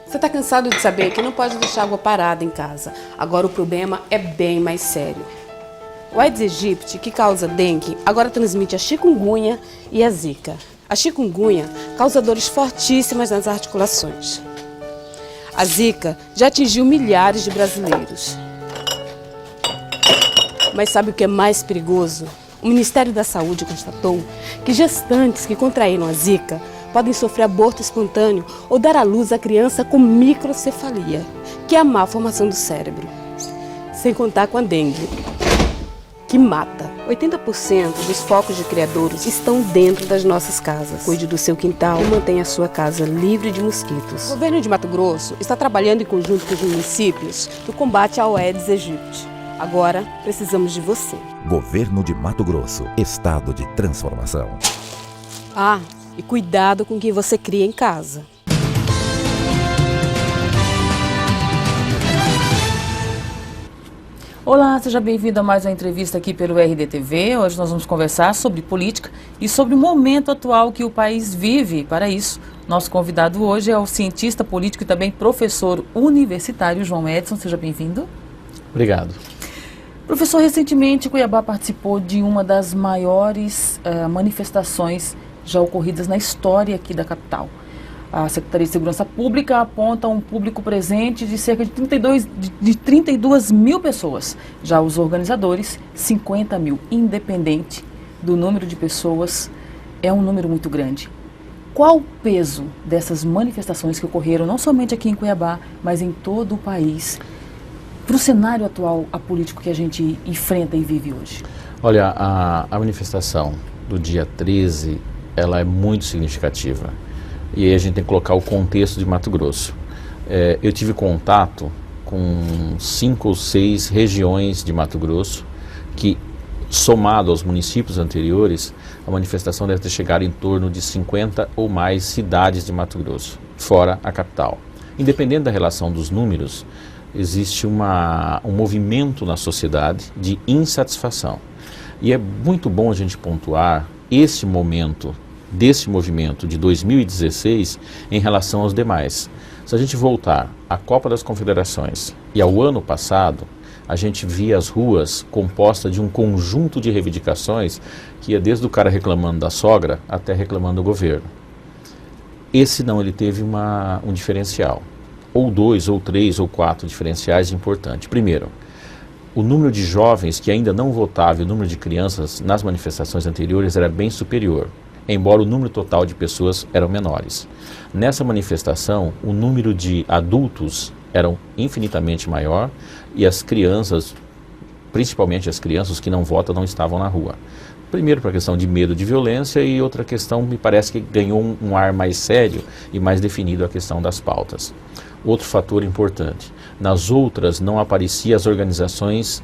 Você está cansado de saber que não pode deixar água parada em casa. Agora o problema é bem mais sério. O Aedes aegypti, que causa dengue, agora transmite a chikungunya e a zika. A chikungunya causa dores fortíssimas nas articulações. A zika já atingiu milhares de brasileiros. Mas sabe o que é mais perigoso? O Ministério da Saúde constatou que gestantes que contraíram a zika podem sofrer aborto espontâneo ou dar à luz a criança com microcefalia, que é a má formação do cérebro. Sem contar com a dengue, que mata. 80% dos focos de criadouros estão dentro das nossas casas. Cuide do seu quintal e mantenha a sua casa livre de mosquitos. O governo de Mato Grosso está trabalhando em conjunto com os municípios no combate ao Aedes aegypti. Agora, precisamos de você. Governo de Mato Grosso. Estado de transformação. E cuidado com quem você cria em casa. Olá, seja bem-vindo a mais uma entrevista aqui pelo RDTV. Hoje nós vamos conversar sobre política e sobre o momento atual que o país vive. Para isso, nosso convidado hoje é o cientista político e também professor universitário João Edson. Seja bem-vindo. Obrigado. Professor, recentemente Cuiabá participou de uma das maiores manifestações já ocorridas na história aqui da capital. A Secretaria de Segurança Pública aponta um público presente de cerca de 32 mil pessoas. Já os organizadores, 50 mil. Independente do número de pessoas, é um número muito grande. Qual o peso dessas manifestações que ocorreram, não somente aqui em Cuiabá, mas em todo o país, para o cenário atual político que a gente enfrenta e vive hoje? Olha, a manifestação do dia 13, ela é muito significativa. E aí a gente tem que colocar o contexto de Mato Grosso. Eu tive contato com 5 ou 6 regiões de Mato Grosso que, somado aos municípios anteriores, a manifestação deve ter chegado em torno de 50 ou mais cidades de Mato Grosso, fora a capital. Independente da relação dos números, existe um movimento na sociedade de insatisfação. E é muito bom a gente pontuar esse momento desse movimento de 2016 em relação aos demais. Se a gente voltar à Copa das Confederações e ao ano passado, a gente via as ruas compostas de um conjunto de reivindicações que ia desde o cara reclamando da sogra até reclamando do governo. Esse não, ele teve um diferencial, ou 2, ou 3, ou 4 diferenciais importantes. Primeiro, o número de jovens que ainda não votavam e o número de crianças nas manifestações anteriores era bem superior, embora o número total de pessoas eram menores. Nessa manifestação, o número de adultos eram infinitamente maior e as crianças, principalmente as crianças que não votam, não estavam na rua. Primeiro, por questão de medo de violência, e outra questão, me parece que ganhou um ar mais sério e mais definido a questão das pautas. Outro fator importante, nas outras não apareciam as organizações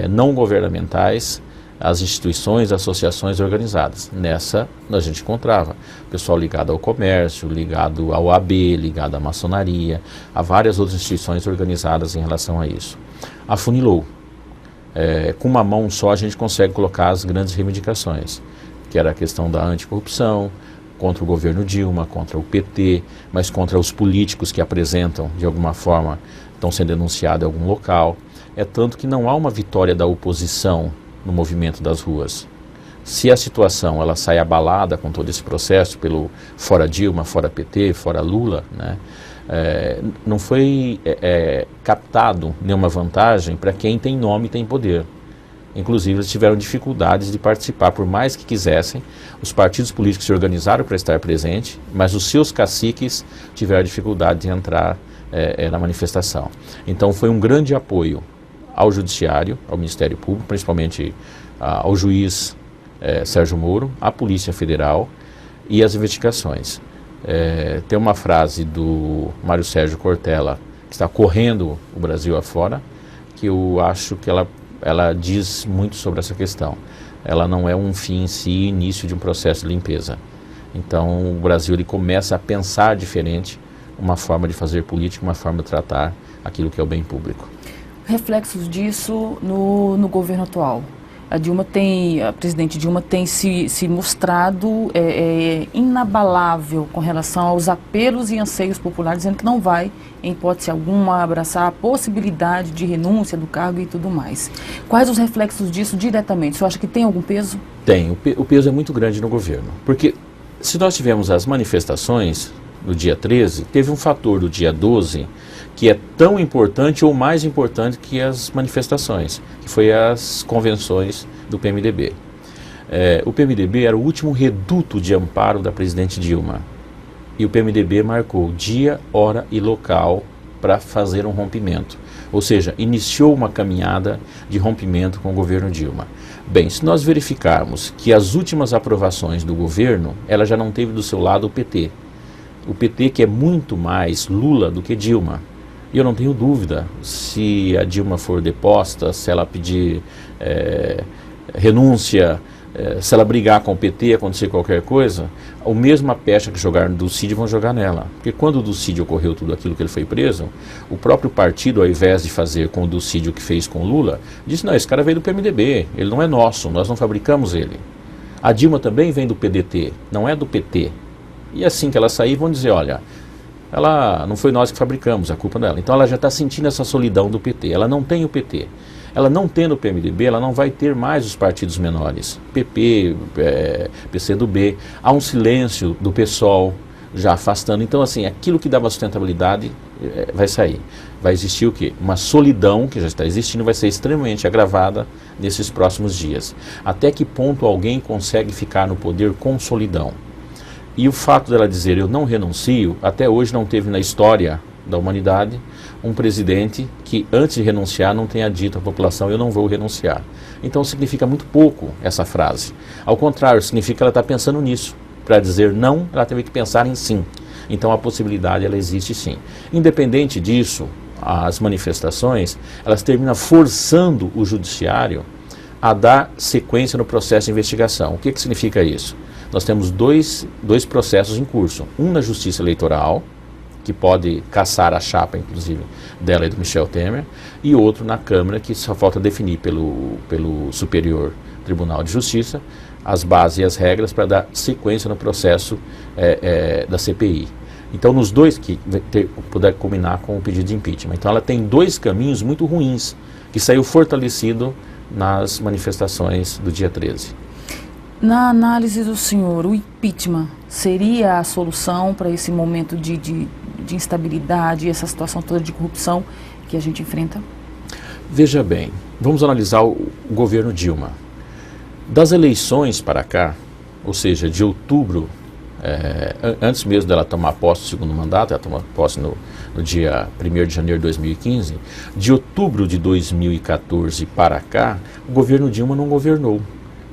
não governamentais, as instituições, associações organizadas. Nessa, a gente encontrava pessoal ligado ao comércio, ligado ao AB, ligado à maçonaria, a várias outras instituições organizadas em relação a isso. Afunilou. Com uma mão só a gente consegue colocar as grandes reivindicações, que era a questão da anticorrupção, contra o governo Dilma, contra o PT, mas contra os políticos que apresentam, de alguma forma, estão sendo denunciados em algum local. É tanto que não há uma vitória da oposição no movimento das ruas. Se a situação ela sai abalada com todo esse processo, pelo fora Dilma, fora PT, fora Lula, né, não foi captado nenhuma vantagem para quem tem nome e tem poder. Inclusive, eles tiveram dificuldades de participar, por mais que quisessem. Os partidos políticos se organizaram para estar presente, mas os seus caciques tiveram dificuldade de entrar na manifestação. Então, foi um grande apoio ao Judiciário, ao Ministério Público, principalmente ao juiz Sérgio Moro, à Polícia Federal e às investigações. Tem uma frase do Mário Sérgio Cortella, que está correndo o Brasil afora, que eu acho que ela diz muito sobre essa questão. Ela não é um fim em si, início de um processo de limpeza. Então o Brasil ele começa a pensar diferente, uma forma de fazer política, uma forma de tratar aquilo que é o bem público. Reflexos disso no governo atual. A presidente Dilma tem se mostrado inabalável com relação aos apelos e anseios populares, dizendo que não vai, em hipótese alguma, abraçar a possibilidade de renúncia do cargo e tudo mais. Quais os reflexos disso diretamente? Você acha que tem algum peso? Tem. O peso é muito grande no governo. Porque se nós tivemos as manifestações no dia 13, teve um fator do dia 12 que é tão importante ou mais importante que as manifestações, que foi as convenções do PMDB. O PMDB era o último reduto de amparo da presidente Dilma. E o PMDB marcou dia, hora e local para fazer um rompimento. Ou seja, iniciou uma caminhada de rompimento com o governo Dilma. Bem, se nós verificarmos que as últimas aprovações do governo, ela já não teve do seu lado o PT. O PT que é muito mais Lula do que Dilma. E eu não tenho dúvida, se a Dilma for deposta, se ela pedir renúncia, se ela brigar com o PT, acontecer qualquer coisa, a mesma pecha que jogaram no Dulcídio vão jogar nela. Porque quando o Dulcídio ocorreu tudo aquilo que ele foi preso, o próprio partido, ao invés de fazer com o Dulcídio o que fez com o Lula, disse, não, esse cara veio do PMDB, ele não é nosso, nós não fabricamos ele. A Dilma também vem do PDT, não é do PT. E assim que ela sair, vão dizer, olha, ela não foi nós que fabricamos, a culpa dela. Então ela já está sentindo essa solidão do PT, ela não tem o PT. Ela não tendo o PMDB, ela não vai ter mais os partidos menores, PP, PCdoB, há um silêncio do PSOL já afastando. Então assim, aquilo que dava sustentabilidade vai sair. Vai existir o quê? Uma solidão que já está existindo, vai ser extremamente agravada nesses próximos dias. Até que ponto alguém consegue ficar no poder com solidão? E o fato dela dizer, eu não renuncio, até hoje não teve na história da humanidade um presidente que antes de renunciar não tenha dito à população, eu não vou renunciar. Então significa muito pouco essa frase. Ao contrário, significa que ela está pensando nisso. Para dizer não, ela teve que pensar em sim. Então a possibilidade, ela existe sim. Independente disso, as manifestações, elas terminam forçando o judiciário a dar sequência no processo de investigação. O que significa isso? Nós temos dois processos em curso. Um na Justiça Eleitoral, que pode caçar a chapa, inclusive, dela e do Michel Temer, e outro na Câmara, que só falta definir pelo Superior Tribunal de Justiça as bases e as regras para dar sequência no processo da CPI. Então, nos dois que puder culminar com o pedido de impeachment. Então, ela tem dois caminhos muito ruins, que saiu fortalecido nas manifestações do dia 13. Na análise do senhor, o impeachment seria a solução para esse momento de instabilidade, essa situação toda de corrupção que a gente enfrenta? Veja bem, vamos analisar o governo Dilma. Das eleições para cá, ou seja, de outubro, antes mesmo dela tomar posse do segundo mandato, ela tomou posse no dia 1º de janeiro de 2015, de outubro de 2014 para cá, o governo Dilma não governou.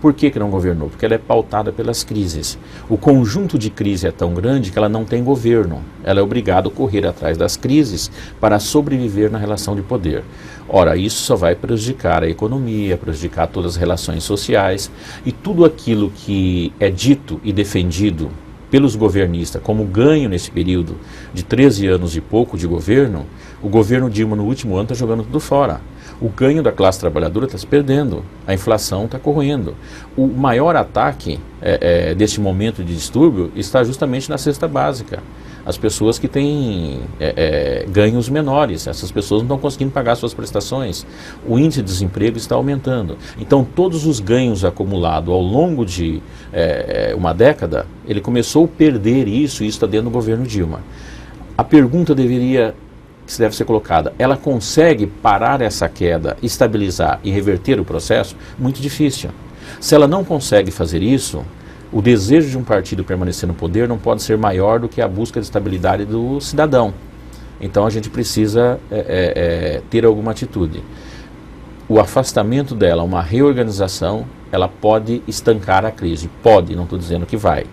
Por que não governou? Porque ela é pautada pelas crises. O conjunto de crise é tão grande que ela não tem governo. Ela é obrigada a correr atrás das crises para sobreviver na relação de poder. Ora, isso só vai prejudicar a economia, prejudicar todas as relações sociais e tudo aquilo que é dito e defendido pelos governistas como ganho nesse período de 13 anos e pouco de governo, o governo Dilma no último ano está jogando tudo fora. O ganho da classe trabalhadora está se perdendo, a inflação está corroendo. O maior ataque deste momento de distúrbio está justamente na cesta básica. As pessoas que têm ganhos menores, essas pessoas não estão conseguindo pagar suas prestações. O índice de desemprego está aumentando. Então todos os ganhos acumulados ao longo de uma década, ele começou a perder isso, e isso está dentro do governo Dilma. A pergunta que deve ser colocada, ela consegue parar essa queda, estabilizar e reverter o processo? Muito difícil. Se ela não consegue fazer isso, o desejo de um partido permanecer no poder não pode ser maior do que a busca de estabilidade do cidadão. Então a gente precisa ter alguma atitude. O afastamento dela, uma reorganização, ela pode estancar a crise. Pode, não estou dizendo que vai.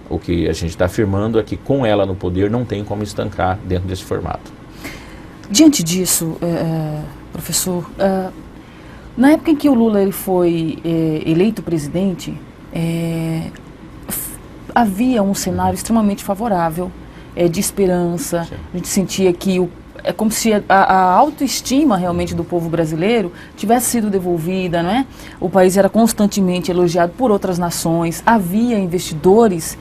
O que a gente está afirmando é que com ela no poder não tem como estancar dentro desse formato. Diante disso, professor, na época em que o Lula ele foi eleito presidente, havia um cenário extremamente favorável, de esperança. A gente sentia que é como se a autoestima realmente do povo brasileiro tivesse sido devolvida, não é? O país era constantemente elogiado por outras nações, havia investidores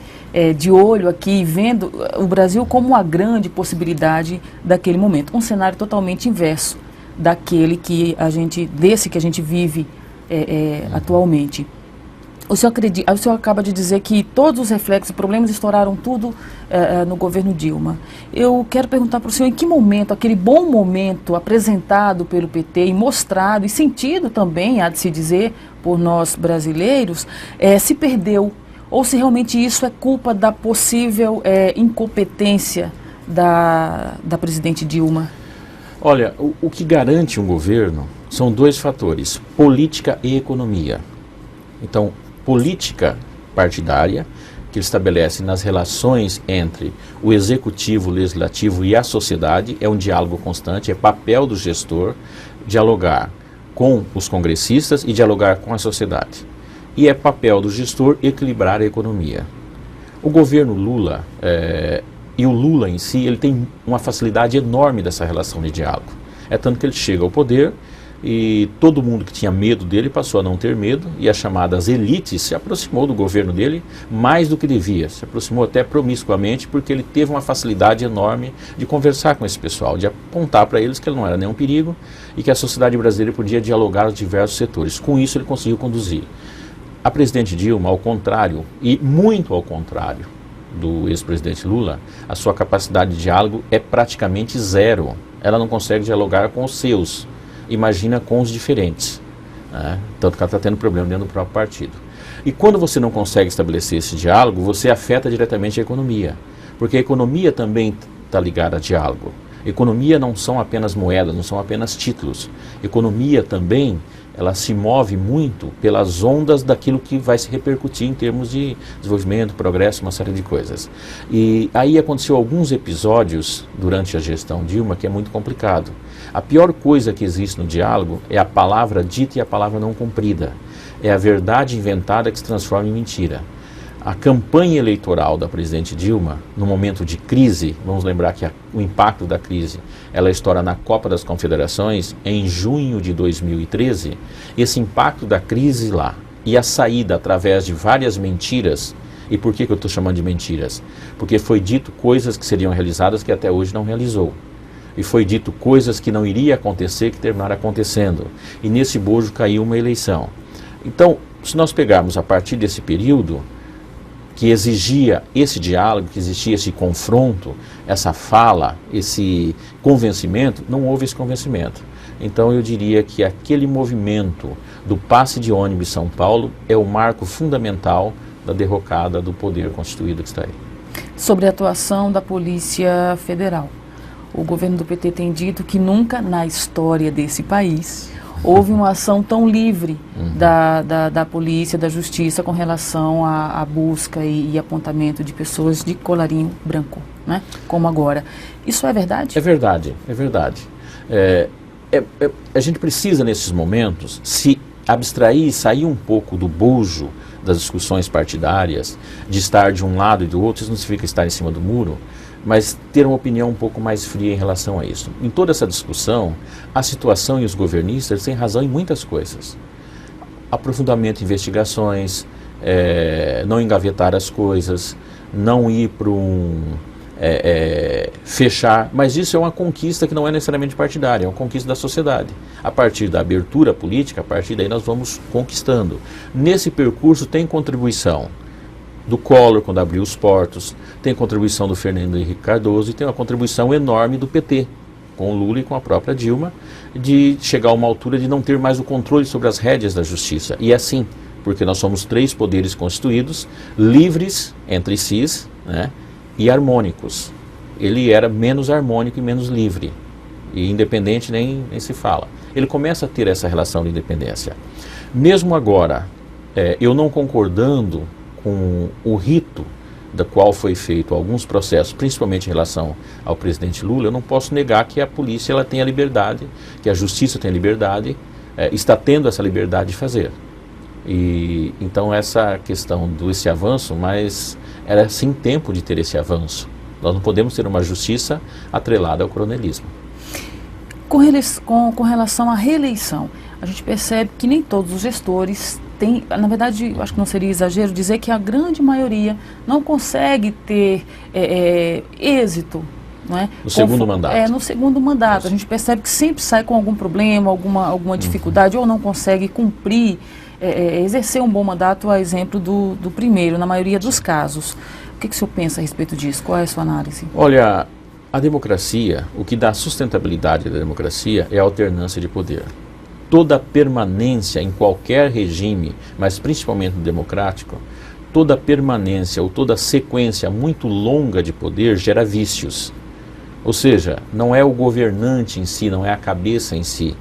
de olho aqui, vendo o Brasil como uma grande possibilidade daquele momento. Um cenário totalmente inverso desse que a gente vive atualmente. O senhor acaba de dizer que todos os reflexos e problemas estouraram tudo no governo Dilma. Eu quero perguntar para o senhor em que momento, aquele bom momento apresentado pelo PT e mostrado e sentido também, há de se dizer, por nós brasileiros, se perdeu, ou se realmente isso é culpa da possível incompetência da presidente Dilma? Olha, o que garante um governo são dois fatores, política e economia. Então, política partidária, que estabelece nas relações entre o executivo, o legislativo e a sociedade, é um diálogo constante, é papel do gestor dialogar com os congressistas e dialogar com a sociedade. E é papel do gestor equilibrar a economia. O governo Lula, e o Lula em si, ele tem uma facilidade enorme dessa relação de diálogo. É tanto que ele chega ao poder e todo mundo que tinha medo dele passou a não ter medo, e as chamadas elites se aproximou do governo dele mais do que devia, se aproximou até promiscuamente, porque ele teve uma facilidade enorme de conversar com esse pessoal, de apontar para eles que ele não era nenhum perigo e que a sociedade brasileira podia dialogar os diversos setores. Com isso ele conseguiu conduzir. A presidente Dilma, ao contrário, e muito ao contrário do ex-presidente Lula, a sua capacidade de diálogo é praticamente zero. Ela não consegue dialogar com os seus, imagina com os diferentes, né? Tanto que ela está tendo problema dentro do próprio partido. E quando você não consegue estabelecer esse diálogo, você afeta diretamente a economia, porque a economia também está ligada a diálogo. Economia não são apenas moedas, não são apenas títulos. Economia também, ela se move muito pelas ondas daquilo que vai se repercutir em termos de desenvolvimento, progresso, uma série de coisas. E aí aconteceu alguns episódios durante a gestão Dilma que é muito complicado. A pior coisa que existe no diálogo é a palavra dita e a palavra não cumprida. É a verdade inventada que se transforma em mentira. A campanha eleitoral da presidente Dilma, no momento de crise, vamos lembrar que o impacto da crise, ela estoura na Copa das Confederações em junho de 2013, esse impacto da crise lá e a saída através de várias mentiras. E por que eu estou chamando de mentiras? Porque foi dito coisas que seriam realizadas que até hoje não realizou. E foi dito coisas que não iria acontecer, que terminaram acontecendo. E nesse bojo caiu uma eleição. Então, se nós pegarmos a partir desse período, que exigia esse diálogo, que existia esse confronto, essa fala, esse convencimento, não houve esse convencimento. Então eu diria que aquele movimento do passe de ônibus em São Paulo é o marco fundamental da derrocada do poder constituído que está aí. Sobre a atuação da Polícia Federal. O governo do PT tem dito que nunca na história desse país houve uma ação tão livre da polícia, da justiça, com relação à busca e apontamento de pessoas de colarinho branco, né? Como agora. Isso é verdade? É verdade, é verdade. A gente precisa, nesses momentos, se abstrair e sair um pouco do bojo das discussões partidárias, de estar de um lado e do outro. Isso não significa estar em cima do muro, mas ter uma opinião um pouco mais fria em relação a isso. Em toda essa discussão, a situação e os governistas têm razão em muitas coisas. Aprofundamento de investigações, não engavetar as coisas, não ir para fechar, mas isso é uma conquista que não é necessariamente partidária, é uma conquista da sociedade. A partir da abertura política, a partir daí nós vamos conquistando. Nesse percurso tem contribuição do Collor, quando abriu os portos, tem contribuição do Fernando Henrique Cardoso e tem uma contribuição enorme do PT, com o Lula e com a própria Dilma, de chegar a uma altura de não ter mais o controle sobre as rédeas da justiça. E é assim, porque nós somos 3 poderes constituídos, livres entre si, né, e harmônicos. Ele era menos harmônico e menos livre, e independente nem se fala. Ele começa a ter essa relação de independência. Mesmo agora, eu não concordando com o rito da qual foi feito alguns processos, principalmente em relação ao presidente Lula, eu não posso negar que a polícia ela tem a liberdade, que a justiça tem a liberdade, está tendo essa liberdade de fazer. E então essa questão desse avanço, mas era sim tempo de ter esse avanço. Nós não podemos ter uma justiça atrelada ao coronelismo. com relação à reeleição, a gente percebe que nem todos os gestores têm, na verdade, eu acho que não seria exagero dizer que a grande maioria não consegue ter êxito, não é? No segundo mandato. No segundo mandato. A gente percebe que sempre sai com algum problema, alguma dificuldade, ou não consegue cumprir, exercer um bom mandato, a exemplo do primeiro, na maioria dos casos. O que o senhor pensa a respeito disso? Qual é a sua análise? Olha, a democracia, o que dá sustentabilidade da democracia é a alternância de poder. Toda permanência em qualquer regime, mas principalmente no democrático, toda permanência ou toda sequência muito longa de poder gera vícios. Ou seja, não é o governante em si, não é a cabeça em si.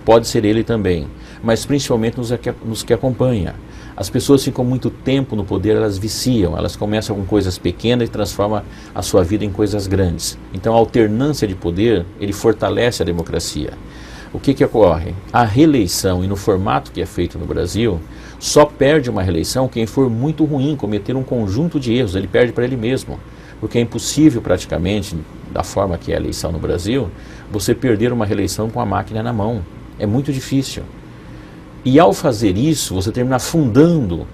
Pode ser ele também, mas principalmente nos que acompanha. As pessoas ficam muito tempo no poder, elas viciam, elas começam com coisas pequenas e transformam a sua vida em coisas grandes. Então a alternância de poder, ele fortalece a democracia. O que ocorre? A reeleição, e no formato que é feito no Brasil, só perde uma reeleição quem for muito ruim, cometer um conjunto de erros, ele perde para ele mesmo. Porque é impossível praticamente, da forma que é a eleição no Brasil, você perder uma reeleição com a máquina na mão. É muito difícil. E ao fazer isso, você termina afundando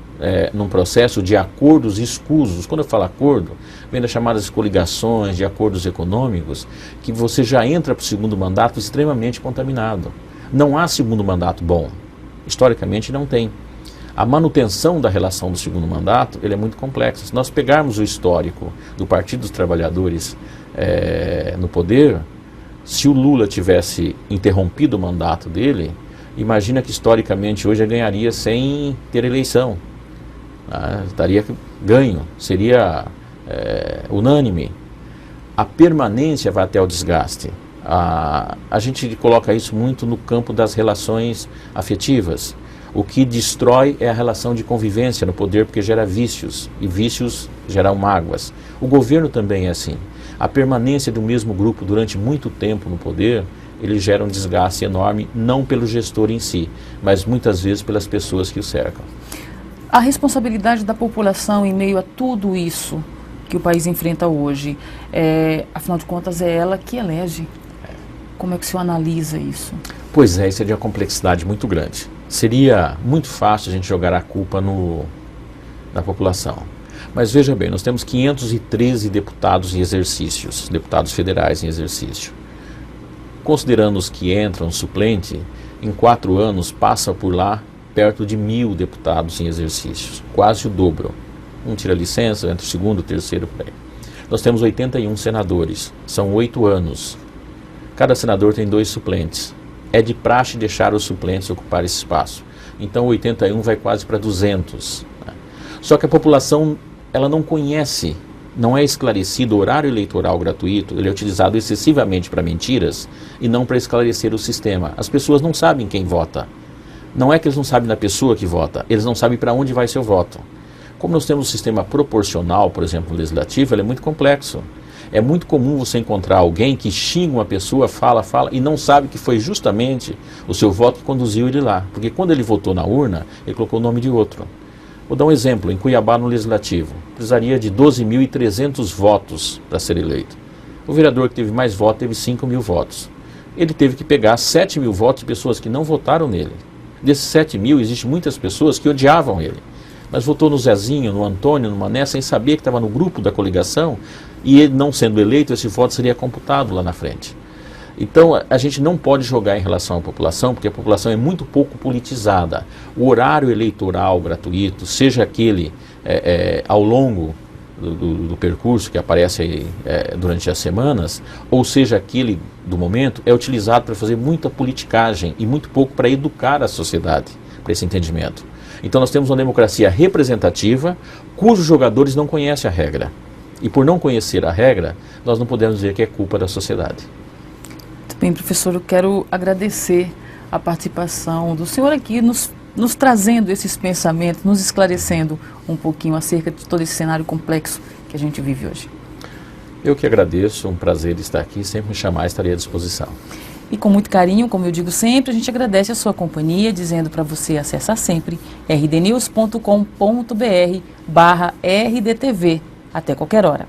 num processo de acordos escusos. Quando eu falo acordo, vem das chamadas coligações, de acordos econômicos, que você já entra para o segundo mandato extremamente contaminado. Não há segundo mandato bom. Historicamente não tem. A manutenção da relação do segundo mandato, ele é muito complexa. Se nós pegarmos o histórico do Partido dos Trabalhadores no poder, se o Lula tivesse interrompido o mandato dele, imagina que historicamente hoje ele ganharia sem ter eleição. Estaria ganho, seria unânime. A permanência vai até o desgaste. A gente coloca isso muito no campo das relações afetivas. O que destrói é a relação de convivência no poder, porque gera vícios, e vícios geram mágoas. O governo também é assim. A permanência do mesmo grupo durante muito tempo no poder, ele gera um desgaste enorme, não pelo gestor em si, mas muitas vezes pelas pessoas que o cercam. A responsabilidade da população em meio a tudo isso que o país enfrenta hoje, afinal de contas, é ela que elege. Como é que o senhor analisa isso? Pois é, isso é de uma complexidade muito grande. Seria muito fácil a gente jogar a culpa na população. Mas veja bem, nós temos 513 deputados em exercícios, deputados federais em exercício. Considerando os que entram suplente, em 4 anos passa por lá perto de 1.000 deputados em exercícios, quase o dobro. Um tira licença, entra o segundo, o terceiro, por aí. Nós temos 81 senadores, são 8 anos. Cada senador tem 2 suplentes. É de praxe deixar os suplentes ocupar esse espaço. Então 81 vai quase para 200. Só que a população, ela não conhece, não é esclarecido. O horário eleitoral gratuito, ele é utilizado excessivamente para mentiras e não para esclarecer o sistema. As pessoas não sabem quem vota. Não é que eles não sabem da pessoa que vota, eles não sabem para onde vai seu voto. Como nós temos um sistema proporcional, por exemplo, no legislativo, ele é muito complexo. É muito comum você encontrar alguém que xinga uma pessoa, fala, e não sabe que foi justamente o seu voto que conduziu ele lá. Porque quando ele votou na urna, ele colocou o nome de outro. Vou dar um exemplo, em Cuiabá, no Legislativo, precisaria de 12.300 votos para ser eleito. O vereador que teve mais votos teve 5.000 votos. Ele teve que pegar 7.000 votos de pessoas que não votaram nele. Desses 7.000, existem muitas pessoas que odiavam ele. Mas votou no Zezinho, no Antônio, no Mané, sem saber que estava no grupo da coligação, e ele não sendo eleito, esse voto seria computado lá na frente. Então, a gente não pode jogar em relação à população, porque a população é muito pouco politizada. O horário eleitoral gratuito, seja aquele ao longo do percurso que aparece aí, durante as semanas, ou seja aquele do momento, é utilizado para fazer muita politicagem e muito pouco para educar a sociedade, para esse entendimento. Então nós temos uma democracia representativa, cujos jogadores não conhecem a regra. E por não conhecer a regra, nós não podemos dizer que é culpa da sociedade. Muito bem, professor, eu quero agradecer a participação do senhor aqui, nos trazendo esses pensamentos, nos esclarecendo um pouquinho acerca de todo esse cenário complexo que a gente vive hoje. Eu que agradeço, um prazer estar aqui, sempre me chamar, estarei à disposição. E com muito carinho, como eu digo sempre, a gente agradece a sua companhia, dizendo para você acessar sempre rdnews.com.br/rdtv. Até qualquer hora.